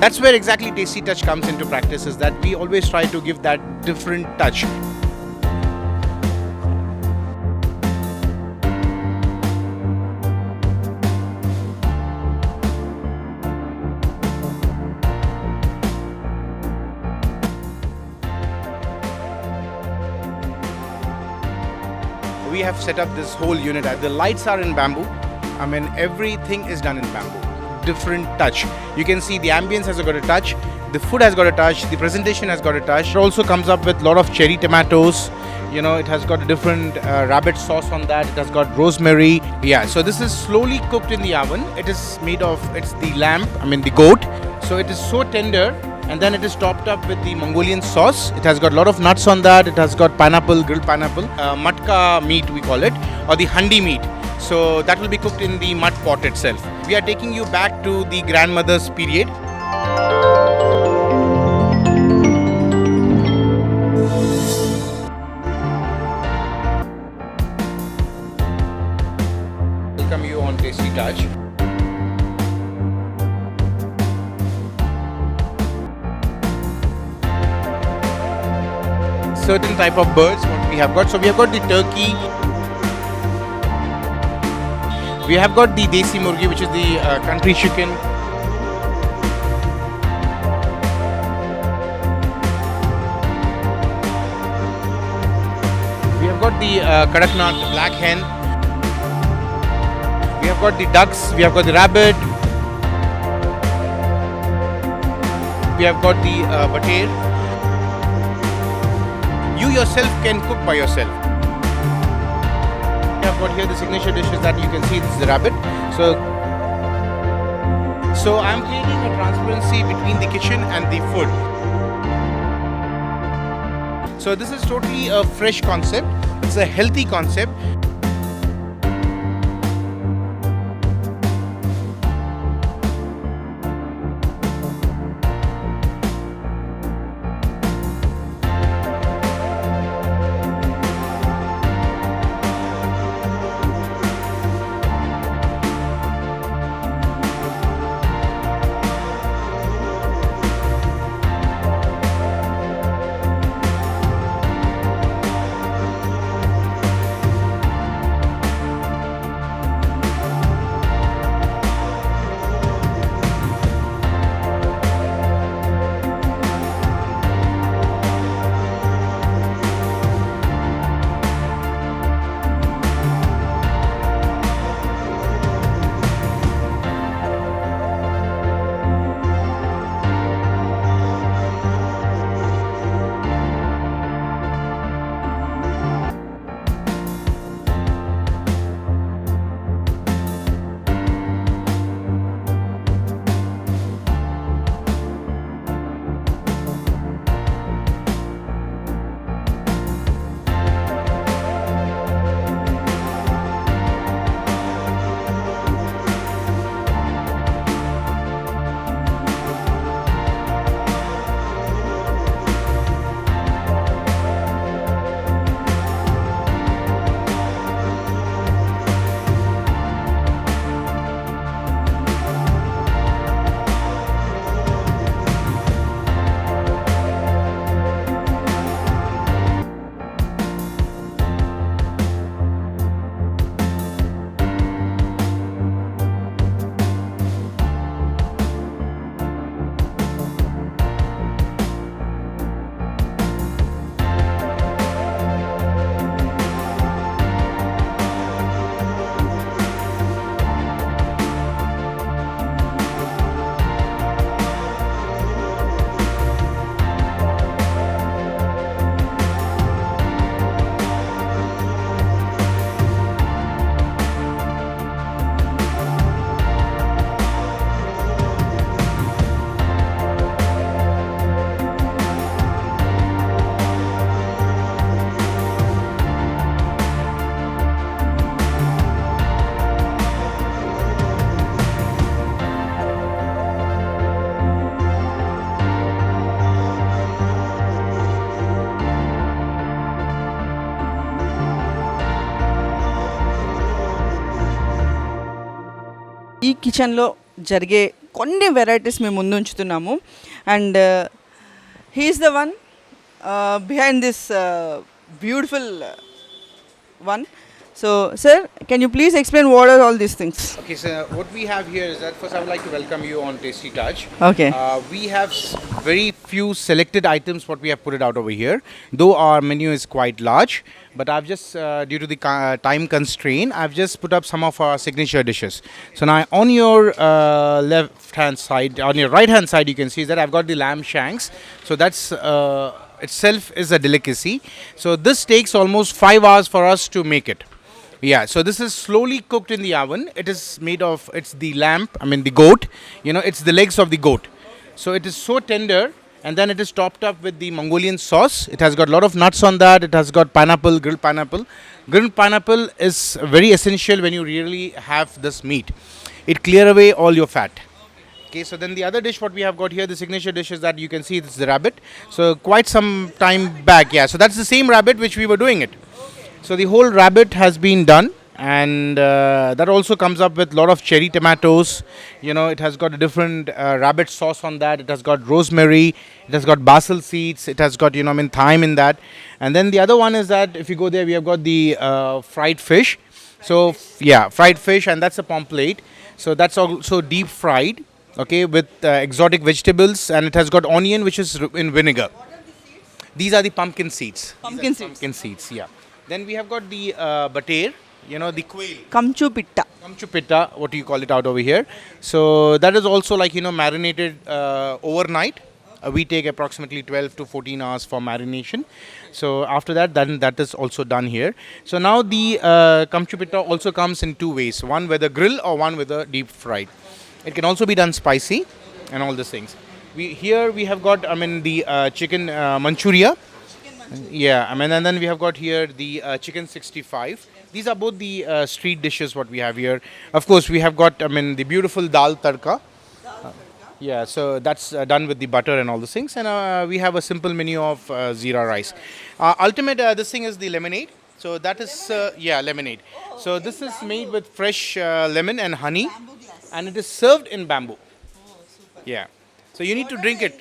That's where exactly Tasty Touch comes into practice, is that we always try to give that different touch. We have set up this whole unit. The lights are in bamboo. I mean, everything is done in bamboo. Different touch. You can see the ambience has got a touch, the food has got a touch, the presentation has got a touch. It also comes up with a lot of cherry tomatoes. You know, it has got a different rabbit sauce on that. It has got rosemary. Yeah, so this is slowly cooked in the oven. It is made of, it's the lamb, I mean the goat. So it is so tender. And then it is topped up with the Mongolian sauce. It has got a lot of nuts on that. It has got pineapple, grilled pineapple, matka meat we call it, or the handi meat. So that will be cooked in the mud pot itself. We are taking you back to the grandmother's period. Welcome you on Tasty Touch. Certain type of birds what we have got. So we have got the turkey. We have got the desi murgi, which is the country chicken. We have got the kadaknat, the black hen. We have got the ducks. We have got the rabbit. We have got the batir. You yourself can cook by yourself. I have got here the signature dishes that you can see. This is the rabbit. So I'm creating a transparency between the kitchen and the food. So this is totally a fresh concept. It's a healthy concept. ఈ కిచెన్లో జరిగే కొన్ని varieties మేము ముందు ఉంచుతున్నాము. And he is the one behind this beautiful one. So, sir, can you please explain what are all these things? Okay, so what we have here is that first I would like to welcome you on Tasty Touch. Okay. We have very few selected items what we have put it out over here. Though our menu is quite large, but I've just due to the time constraint, I've just put up some of our signature dishes. So now on your left hand side, on your right hand side, you can see that I've got the lamb shanks. So that's itself is a delicacy. So this takes almost 5 hours for us to make it. Yeah, so this is slowly cooked in the oven. It is made of, it's the lamb, the goat, it's the legs of the goat. So it is so tender, and then it is topped up with the Mongolian sauce. It has got a lot of nuts on that. It has got pineapple, grilled pineapple. Grilled pineapple is very essential when you really have this meat. It clear away all your fat. Okay, so then the other dish what we have got here, the signature dish is that you can see it's the rabbit. So quite some time back, yeah. So that's the same rabbit which we were doing it. So the whole rabbit has been done, and that also comes up with a lot of cherry tomatoes. It has got a different rabbit sauce on that. It has got rosemary. It has got basil seeds. It has got thyme in that. And then the other one is that if you go there, we have got the fried fish. So yeah, fried fish, and that's a pomplate. So that's also deep fried. Okay, with exotic vegetables, and it has got onion which is in vinegar. These are the pumpkin seeds. Pumpkin seeds, yeah. Then we have got the bater, the quail. Kamchu pitta. Kamchu pitta, what do you call it out over here? So that is also like marinated overnight. We take approximately 12 to 14 hours for marination. So after that, then that is also done here. So now the kamchu pitta also comes in two ways: one with a grill or one with a deep fried. It can also be done spicy and all these things. Here we have got the chicken Manchuria. Yeah, and then we have got here the chicken 65. These are both the street dishes what we have here. Of course, we have got the beautiful dal tadka. Yeah, so that's done with the butter and all those things. And we have a simple menu of Zira rice. Ultimate, this thing is the lemonade. So that is lemonade. So this is made with fresh lemon and honey. And it is served in bamboo. Yeah. So you need to drink it.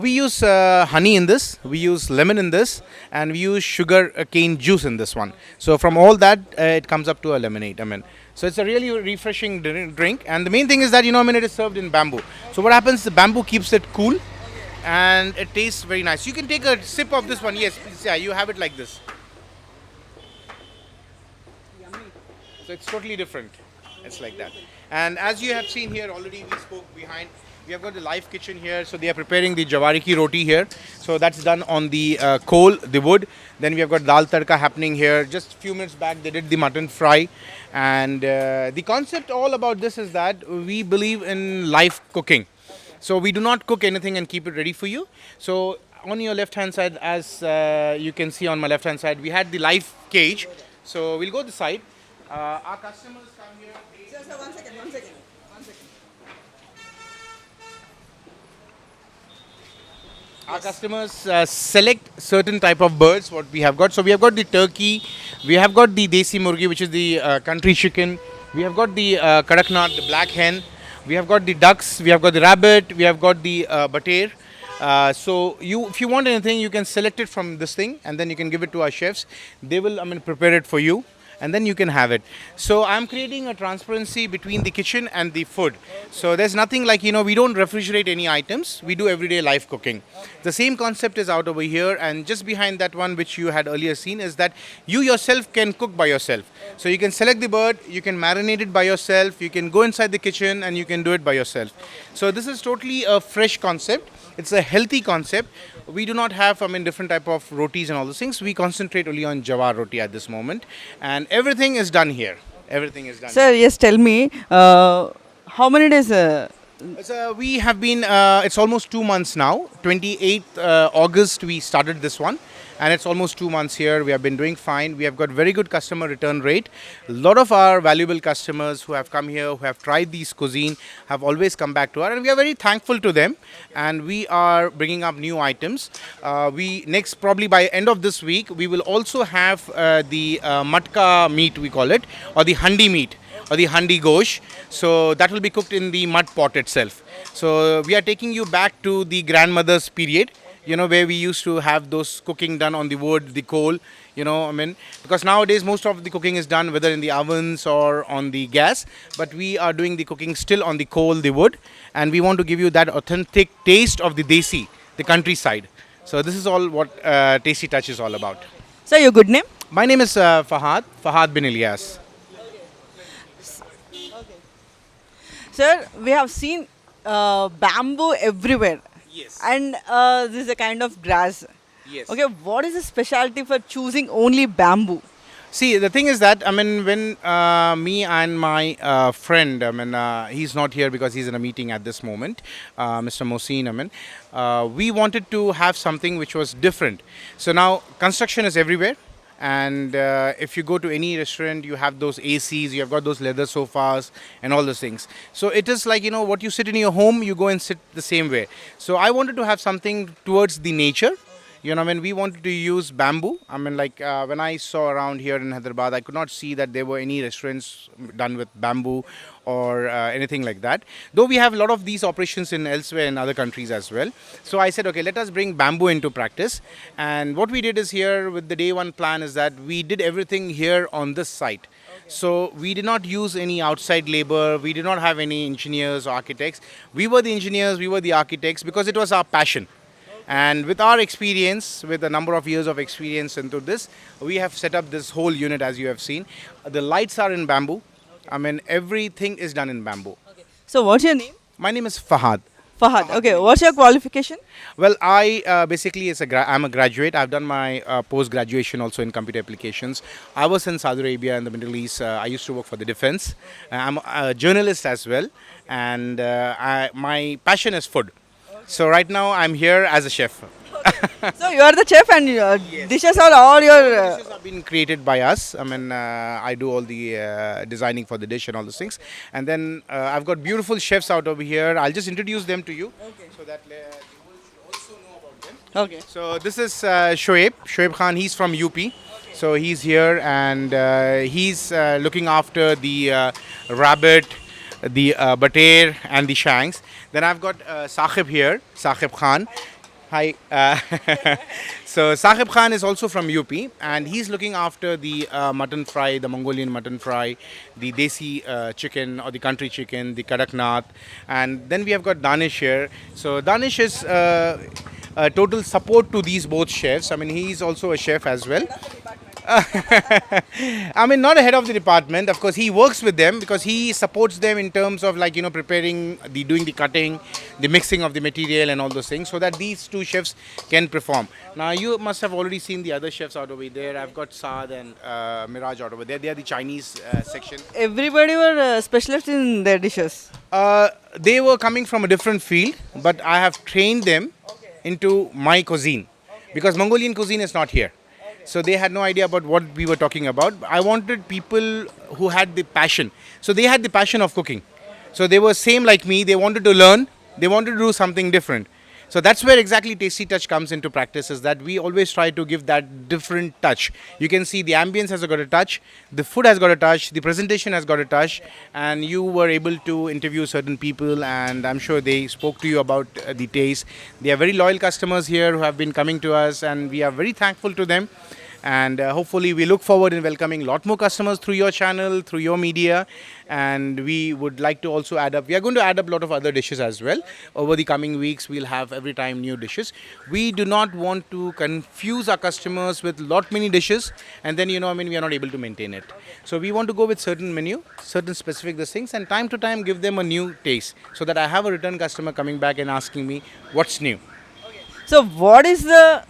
We use honey in this, we use lemon in this, and we use sugar cane juice in this one. So from all that, it comes up to a lemonade. So it's a really refreshing drink. And the main thing is that it is served in bamboo. So what happens? The bamboo keeps it cool, and it tastes very nice. You can take a sip of this one. Yes, please, yeah. You have it like this. So it's totally different. It's like that. And as you have seen here already, we spoke behind. We have got the live kitchen here. So they are preparing the jawari ki roti here. So that's done on the coal, the wood. Then we have got dal tadka happening here. Just a few minutes back, they did the mutton fry. And the concept all about this is that we believe in live cooking. So we do not cook anything and keep it ready for you. So on your left hand side, as you can see on my left hand side, we had the live cage. So we'll go to the side. Our customers come here. One second. Our customers select certain type of birds what we have got. So we have got the turkey, we have got the desi murgi, which is the country chicken. We have got the kadaknat, the black hen. We have got the ducks. We have got the rabbit. We have got the bater. So if you want anything, you can select it from this thing, and then you can give it to our chefs. They will prepare it for you, and then you can have it. So I'm creating a transparency between the kitchen and the food. So there's nothing like, we don't refrigerate any items. We do everyday live cooking. The same concept is out over here, and just behind that one which you had earlier seen is that you yourself can cook by yourself. So you can select the bird, you can marinate it by yourself, you can go inside the kitchen and you can do it by yourself. So this is totally a fresh concept. It's a healthy concept. We do not have, different type of rotis and all those things. We concentrate only on jawar roti at this moment, and everything is done here. Everything is done. Sir, yes, tell me, how many days? We have been. It's almost 2 months now. 28th August we started this one. and it's almost 2 months here. We have been doing fine. We have got very good customer return rate. A lot of our valuable customers who have come here, who have tried these cuisine, have always come back to us, and we are very thankful to them. And we are bringing up new items. We next, probably by end of this week, we will also have the matka meat, we call it, or the handi meat, or the handi gosh. So that will be cooked in the mud pot itself. So we are taking you back to the grandmother's period, where we used to have those cooking done on the wood, the coal, because nowadays most of the cooking is done whether in the ovens or on the gas, but we are doing the cooking still on the coal, the wood, and we want to give you that authentic taste of the desi, the countryside. So this is all what Tasty Touch is all about. Sir, your good name? My name is Fahad bin Ilyas. Sir, we have seen bamboo everywhere. Yes. And this is a kind of grass. Yes. Okay, what is the specialty for choosing only bamboo? See, the thing is that, when me and my friend, he's not here because he's in a meeting at this moment, Mr. Mohsin, we wanted to have something which was different. So now, construction is everywhere. And if you go to any restaurant, you have those ACs, you have got those leather sofas and all those things. So it is like, what you sit in your home, you go and sit the same way. So I wanted to have something towards the nature. We wanted to use bamboo. When I saw around here in Hyderabad, I could not see that there were any restaurants done with bamboo or anything like that. Though we have a lot of these operations in elsewhere in other countries as well. So I said, okay, let us bring bamboo into practice. And what we did is here with the day one plan is that we did everything here on this site. So we did not use any outside labor. We did not have any engineers or architects. We were the engineers, we were the architects because it was our passion. And with our experience, with a number of years of experience into this, we have set up this whole unit as you have seen. The lights are in bamboo. Everything is done in bamboo. So what's your name? My name is Fahad. Fahad. Okay, what's your qualification? Well, I basically I'm a graduate. I've done my post-graduation also in computer applications. I was in Saudi Arabia and the Middle East. I used to work for the defense. I'm a journalist as well. And my passion is food. So right now I'm here as a chef. So you are the chef and your dishes are all your... Dishes have been created by us. I do all the designing for the dish and all those things. And then I've got beautiful chefs out over here. I'll just introduce them to you so that the world should also know about them. Okay. So this is Shoaib Khan. He's from UP. So he's here and he's looking after the rabbit, the bater and the shanks. Then I've got Saqib here, Saqib Khan. Hi. So Saqib Khan is also from UP and he's looking after the mutton fry, the Mongolian mutton fry, the desi chicken or the country chicken, the kadaknath. And then we have got Danish here. So Danish is a total support to these both chefs. He's also a chef as well. Not a head of the department. Of course, he works with them because he supports them in terms of preparing, doing the cutting, the mixing of the material and all those things so that these two chefs can perform. Now, you must have already seen the other chefs out over there. I've got Saad and Miraj out over there. They are the Chinese section. Everybody were specialists in their dishes. They were coming from a different field, but I have trained them into my cuisine because Mongolian cuisine is not here. So they had no idea about what we were talking about. I wanted people who had the passion. So they had the passion of cooking. So they were same like me. They wanted to learn. They wanted to do something different. So that's where exactly Tasty Touch comes into practice, is that we always try to give that different touch. You can see the ambience has got a touch, the food has got a touch, the presentation has got a touch, and you were able to interview certain people and I'm sure they spoke to you about the taste. They are very loyal customers here who have been coming to us and we are very thankful to them. And hopefully we look forward in welcoming a lot more customers through your channel, through your media. And we would like to also add up, we are going to add up a lot of other dishes as well. Over the coming weeks, we'll have every time new dishes. We do not want to confuse our customers with lot many dishes. And then, we are not able to maintain it. So we want to go with certain menu, certain specific things, and time to time give them a new taste. So that I have a return customer coming back and asking me, what's new? So what is the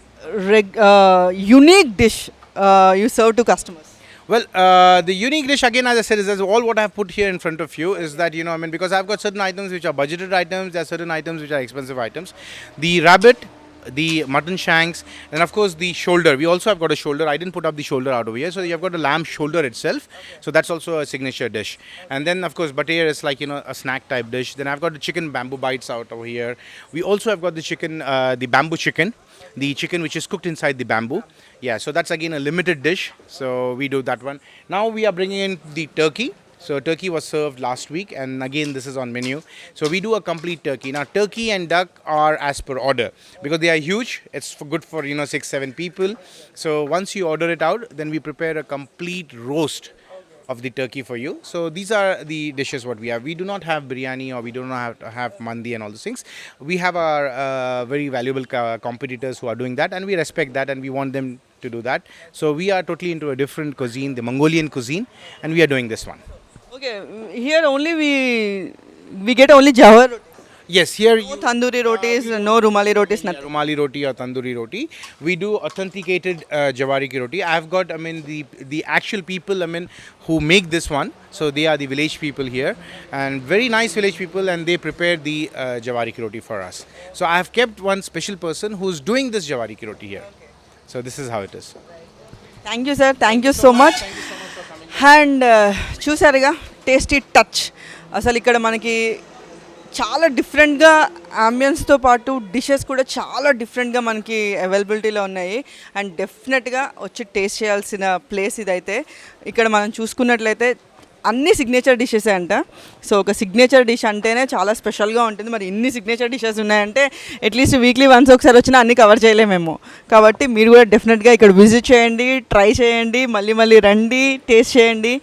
unique dish you serve to customers? Well, the unique dish, again, as I said, is all what I have put here in front of you is that, because I've got certain items which are budgeted items, there are certain items which are expensive items. The rabbit, the mutton shanks, and of course the shoulder. We also have got a shoulder. I didn't put up the shoulder out over here, so you've got a lamb shoulder itself. So that's also a signature dish. And then of course batir is like a snack type dish. Then I've got the chicken bamboo bites out over here. We also have got the chicken, the bamboo chicken, the chicken which is cooked inside the bamboo. Yeah, so that's again a limited dish. So we do that one. Now we are bringing in the turkey. So turkey was served last week, and again this is on menu. So we do a complete turkey. Now turkey and duck are as per order because they are huge. It's for good for 6-7 people. So once you order it out, then we prepare a complete roast of the turkey for you. So these are the dishes what we have. We do not have biryani or we do not have mandi and all those things. We have our very valuable competitors who are doing that, and we respect that and we want them to do that. So we are totally into a different cuisine, the Mongolian cuisine, and we are doing this one. Okay, here only we get only jawar roti. Yes, here No tandoori rotis, no rumali rotis, nothing. Rumali roti or tandoori roti. We do authenticated Jawari ki roti. I've got, the actual people, who make this one. So they are the village people here, and very nice village people, and they prepare the Jawari ki roti for us. So I have kept one special person who's doing this Jawari ki roti here. So this is how it is. Thank you sir, thank you so much. And చూసారుగా tasty touch. అసలు ఇక్కడ మనకి చాలా డిఫరెంట్గా అంబియన్స్తో పాటు dishes కూడా చాలా డిఫరెంట్గా మనకి అవైలబిలిటీలో ఉన్నాయి. అండ్ డెఫినెట్గా వచ్చి టేస్ట్ చేయాల్సిన ప్లేస్ ఇదైతే. ఇక్కడ మనం చూసుకున్నట్లయితే అన్ని సిగ్నేచర్ డిషెసే అంట. సో ఒక సిగ్నేచర్ డిష్ అంటేనే చాలా స్పెషల్గా ఉంటుంది. మరి ఇన్ని సిగ్నేచర్ డిషెస్ ఉన్నాయంటే అట్లీస్ట్ వీక్లీ వన్స్ ఒకసారి వచ్చినా అన్నీ కవర్ చేయలేమేమో. కాబట్టి మీరు కూడా డెఫినెట్గా ఇక్కడ విజిట్ చేయండి, ట్రై చేయండి, మళ్ళీ మళ్ళీ రండి, టేస్ట్ చేయండి.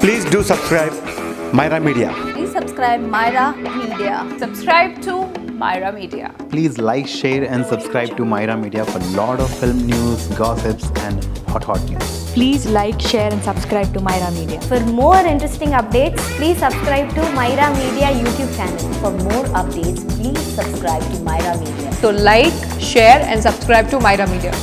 Please do subscribe Myra Media. Please subscribe Myra Media. Subscribe to Myra Media. Please like, share and subscribe to Myra Media for lot of film news, gossips and hot news. Please like, share and subscribe to Myra Media. For more interesting updates, please subscribe to Myra Media YouTube channel. For more updates, please subscribe to Myra Media. So like, share and subscribe to Myra Media.